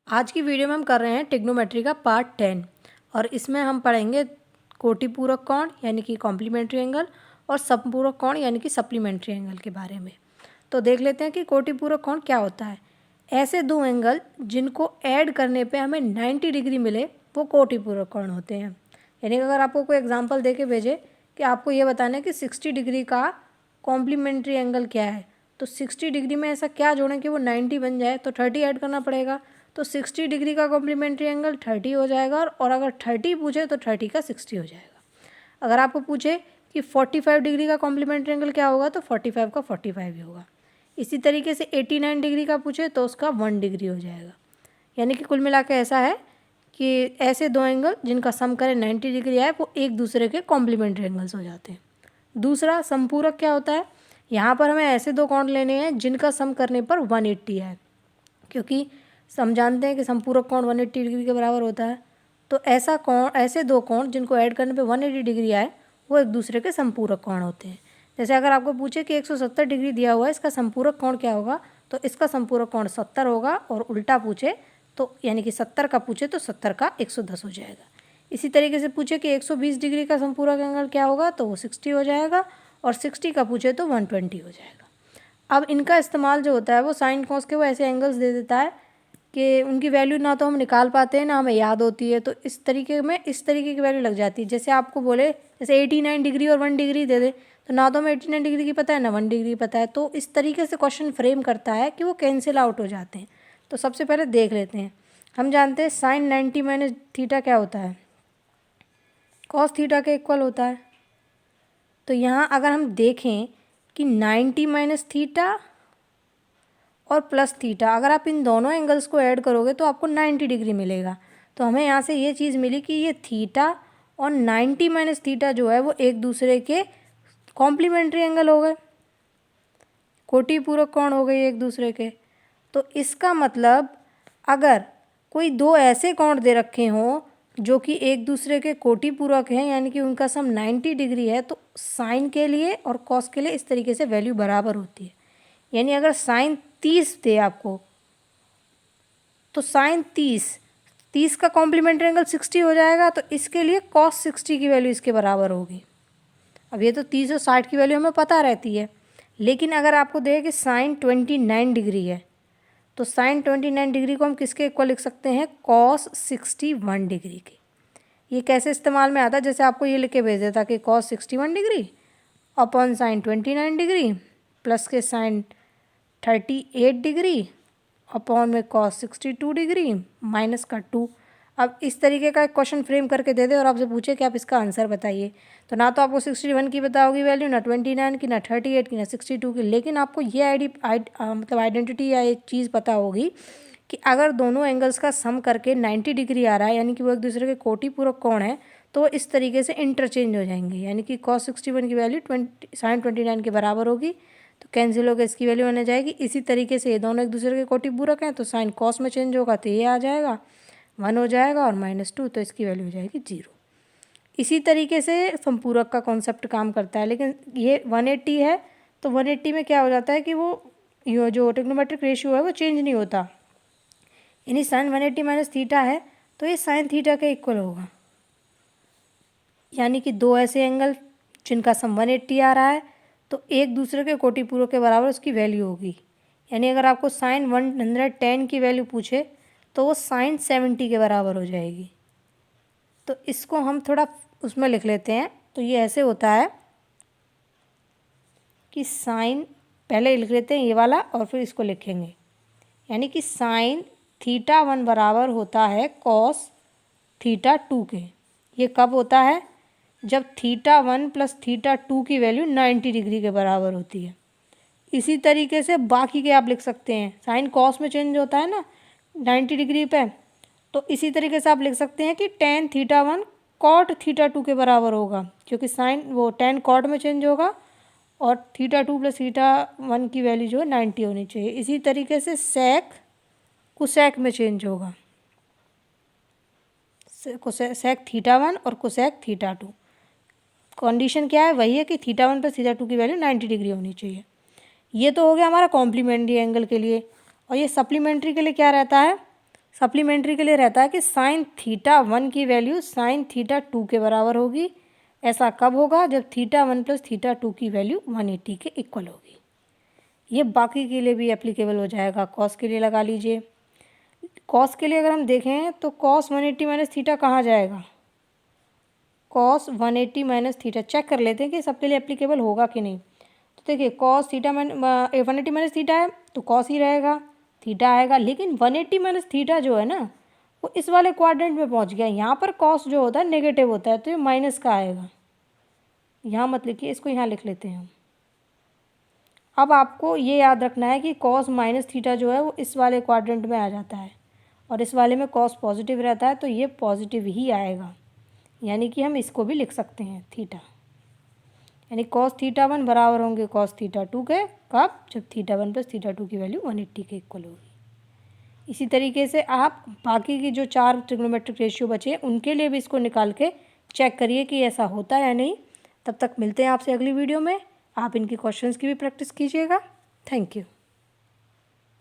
आज की वीडियो में हम कर रहे हैं ट्रिग्नोमेट्री का पार्ट 10 और इसमें हम पढ़ेंगे कोटिपूरक कोण यानी कि कॉम्प्लीमेंट्री एंगल और समपूरक कोण यानी कि सप्लीमेंट्री एंगल के बारे में। तो देख लेते हैं कि कोटिपूरक कोण क्या होता है। ऐसे दो एंगल जिनको ऐड करने पे हमें 90 डिग्री मिले वो कोटिपूरक कोण होते हैं। यानी कि अगर आपको कोई एग्जाम्पल दे के भेजे कि आपको ये बताना है कि 60 डिग्री का कॉम्प्लीमेंट्री एंगल क्या है, तो 60 डिग्री में ऐसा क्या जोड़ें कि वो 90 बन जाए, तो 30 ऐड करना पड़ेगा। तो 60 डिग्री का कॉम्प्लीमेंट्री एंगल 30 हो जाएगा और अगर 30 पूछे तो 30 का 60 हो जाएगा। अगर आपको पूछे कि 45 डिग्री का कॉम्प्लीमेंट्री एंगल क्या होगा तो 45 का 45 ही होगा। इसी तरीके से 89 डिग्री का पूछे तो उसका 1 डिग्री हो जाएगा। यानी कि कुल मिला के ऐसा है कि ऐसे दो एंगल जिनका सम करें 90 डिग्री आए वो एक दूसरे के कॉम्प्लीमेंट्री एंगल्स हो जाते हैं। दूसरा संपूरक क्या होता है, यहाँ पर हमें ऐसे दो कोण लेने हैं जिनका सम करने पर 180 है, क्योंकि हम जानते हैं कि संपूरक कोण 180 डिग्री के बराबर होता है। तो ऐसे दो कोण जिनको ऐड करने पे 180 डिग्री आए वो एक दूसरे के संपूरक कोण होते हैं। जैसे अगर आपको पूछे कि 170 डिग्री दिया हुआ है, इसका संपूरक कोण क्या होगा, तो इसका संपूरक कोण 70 होगा और उल्टा पूछे तो यानी कि 70 का पूछे तो 70 का 110 हो जाएगा। इसी तरीके से पूछे कि 120 डिग्री का संपूरक एंगल क्या होगा तो वो 60 हो जाएगा और 60 का पूछे तो 120 हो जाएगा। अब इनका इस्तेमाल जो होता है वो साइन कॉस के वो ऐसे एंगल्स दे देता है कि उनकी वैल्यू ना तो हम निकाल पाते हैं ना हमें याद होती है, तो इस तरीके की वैल्यू लग जाती है। जैसे आपको बोले जैसे 89 डिग्री और 1 डिग्री दे दे तो ना तो हमें 89 डिग्री की पता है ना 1 डिग्री पता है, तो इस तरीके से क्वेश्चन फ्रेम करता है कि वो कैंसिल आउट हो जाते हैं। तो सबसे पहले देख लेते हैं। हम जानते हैं साइन 90 माइनस थीटा क्या होता है, कॉस थीटा के इक्वल होता है। तो यहाँ अगर हम देखें कि 90 माइनस थीटा और प्लस थीटा, अगर आप इन दोनों एंगल्स को ऐड करोगे तो आपको 90 डिग्री मिलेगा। तो हमें यहाँ से ये चीज़ मिली कि ये थीटा और 90 माइनस थीटा जो है वो एक दूसरे के कॉम्प्लीमेंट्री एंगल हो गए, कोटिपूरक कोण हो गए एक दूसरे के। तो इसका मतलब अगर कोई दो ऐसे कोण दे रखे हों जो कि एक दूसरे के कोटिपूरक हैं यानी कि उनका सम 90 डिग्री है, तो साइन के लिए और कॉस के लिए इस तरीके से वैल्यू बराबर होती है। यानी अगर साइन 30 दे आपको तो साइन 30 का कॉम्प्लीमेंट्री एंगल 60 हो जाएगा, तो इसके लिए कॉस 60 की वैल्यू इसके बराबर होगी। अब ये तो 30 और 60 की वैल्यू हमें पता रहती है, लेकिन अगर आपको दे कि साइन 29 डिग्री है तो साइन 29 डिग्री को हम किसके इक्वल लिख सकते हैं, कॉस 61 डिग्री के। ये कैसे इस्तेमाल में आता है, जैसे आपको ये लिख के भेज देता कि cos 61 degree upon sine 29 degree plus के साइन 38 डिग्री अपॉन में कॉस 62 डिग्री माइनस का 2। अब इस तरीके का एक क्वेश्चन फ्रेम करके दे दे और आपसे पूछे कि आप इसका आंसर बताइए, तो ना तो आपको 61 की पता होगी वैल्यू, ना 29 की, ना 38 की, ना 62 की, लेकिन आपको ये मतलब आइडेंटिटी या एक चीज़ पता होगी कि अगर दोनों एंगल्स का सम करके 90 डिग्री आ रहा है यानी कि वो एक दूसरे के कोटिपूरक कोण है, तो इस तरीके से इंटरचेंज हो जाएंगे। यानी कि कॉस 61 की वैल्यू साइन 29 के बराबर होगी, तो कैंसिल होकर इसकी वैल्यू आने जाएगी। इसी तरीके से ये दोनों एक दूसरे के कोटिपूरक हैं, तो साइन कॉस में चेंज होगा तो ये आ जाएगा 1 हो जाएगा और -2, तो इसकी वैल्यू हो जाएगी 0। इसी तरीके से संपूरक का कॉन्सेप्ट काम करता है, लेकिन ये 180 है तो 180 में क्या हो जाता है कि वो जो ट्रिग्नोमेट्रिक रेशियो है वो चेंज नहीं होता। यानी साइन 180 माइनस थीटा है तो ये साइन थीटा के इक्वल होगा। यानी कि दो ऐसे एंगल जिनका सम 180 आ रहा है तो एक दूसरे के कोटिपूरक के बराबर उसकी वैल्यू होगी। यानी अगर आपको साइन 110 की वैल्यू पूछे तो वो साइन 70 के बराबर हो जाएगी। तो इसको हम थोड़ा उसमें लिख लेते हैं। तो ये ऐसे होता है कि साइन पहले लिख लेते हैं ये वाला और फिर इसको लिखेंगे। यानी कि साइन थीटा 1 बराबर होता है कॉस थीटा 2 के। ये कब होता है, जब थीटा 1 प्लस थीटा 2 की वैल्यू 90 डिग्री के बराबर होती है। इसी तरीके से बाकी के आप लिख सकते हैं, साइन कॉस में चेंज होता है ना 90 डिग्री पे, तो इसी तरीके से आप लिख सकते हैं कि टेन थीटा 1 कॉट थीटा 2 के बराबर होगा, क्योंकि साइन वो टेन कॉट में चेंज होगा और थीटा 2 प्लस थीटा 1 की वैल्यू जो है 90 होनी चाहिए। इसी तरीके से सेक कुसेक में चेंज होगा, सेक थीटा 1 और कुसेक थीटा 2। कंडीशन क्या है, वही है कि थीटा 1 प्लस थीटा 2 की वैल्यू 90 डिग्री होनी चाहिए। ये तो हो गया हमारा कॉम्प्लीमेंट्री एंगल के लिए। और ये सप्लीमेंट्री के लिए क्या रहता है, सप्लीमेंट्री के लिए रहता है कि साइन थीटा 1 की वैल्यू साइन थीटा 2 के बराबर होगी। ऐसा कब होगा? जब थीटा 1 प्लस थीटा 2 की वैल्यू 180 के इक्वल होगी। ये बाकी के लिए भी एप्लीकेबल हो जाएगा। कॉस के लिए लगा लीजिए। कॉस के लिए अगर हम देखें तो कॉस 180 माइनस थीटा कहाँ जाएगा? कॉस 180 माइनस थीटा चेक कर लेते हैं कि सबके लिए एप्लीकेबल होगा कि नहीं। तो देखिए कॉस थीटा 180 माइनस थीटा है तो कॉस ही रहेगा, थीटा आएगा। लेकिन 180 माइनस थीटा जो है ना वो इस वाले क्वाड्रेंट में पहुंच गया। यहाँ पर कॉस जो होता है नेगेटिव होता है तो ये माइनस का आएगा। यहाँ मत लिखिए, इसको यहाँ लिख लेते हैं हम। अब आपको ये याद रखना है कि कॉस माइनस थीटा जो है वो इस वाले क्वाड्रेंट में आ जाता है और इस वाले में कॉस पॉजिटिव रहता है तो ये पॉजिटिव ही आएगा। यानी कि हम इसको भी लिख सकते हैं थीटा, यानी कॉस थीटा 1 बराबर होंगे कॉस थीटा 2 के। कब? जब थीटा 1 प्लस थीटा 2 की वैल्यू 180 के इक्वल होगी। इसी तरीके से आप बाकी की जो 4 ट्रिग्नोमेट्रिक रेशियो बचे उनके लिए भी इसको निकाल के चेक करिए कि ऐसा होता है या नहीं। तब तक मिलते हैं आपसे अगली वीडियो में। आप इनकी क्वेश्चंस की भी प्रैक्टिस कीजिएगा। Thank you.